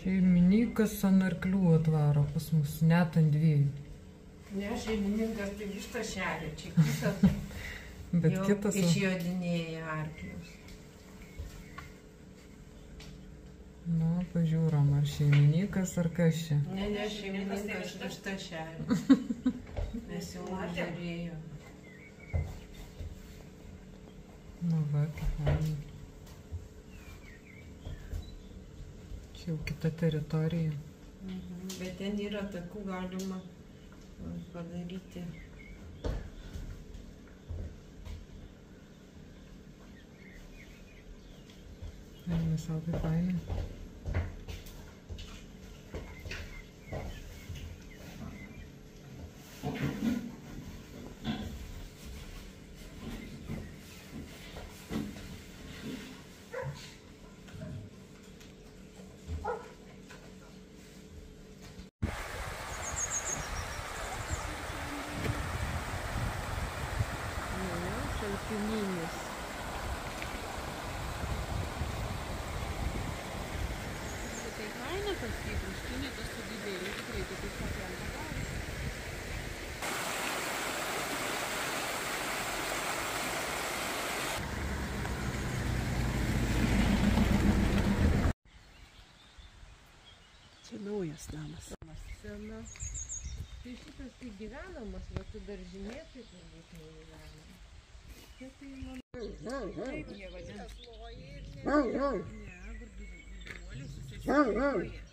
Šeimininkas ant arklių atvaro pas mus, net ant 2. Ne, šeimininkas tai iš tašelio, čia kitas. Bet kitas... Išjodinėja arklius. Nu, pažiūrom, ar šeimininkas, ar kas čia. Ne, šeimininkas iš tašelio. Mes jau žiūrėjom. Nu va, kaip fainai. Čia jau kita teritorija. Bet ten yra takų galima padaryti. Eina sau kaip fainai. Šaltininis. Tai kaina pasikrustinė, tas sudidėlis, greitai tai pakelta gali. Čia naujas namas. Sena. Tai šitas tai gyvenamas, bet tu daržinė tai turbūt negyvenamas. Taip jie vadina. Ne,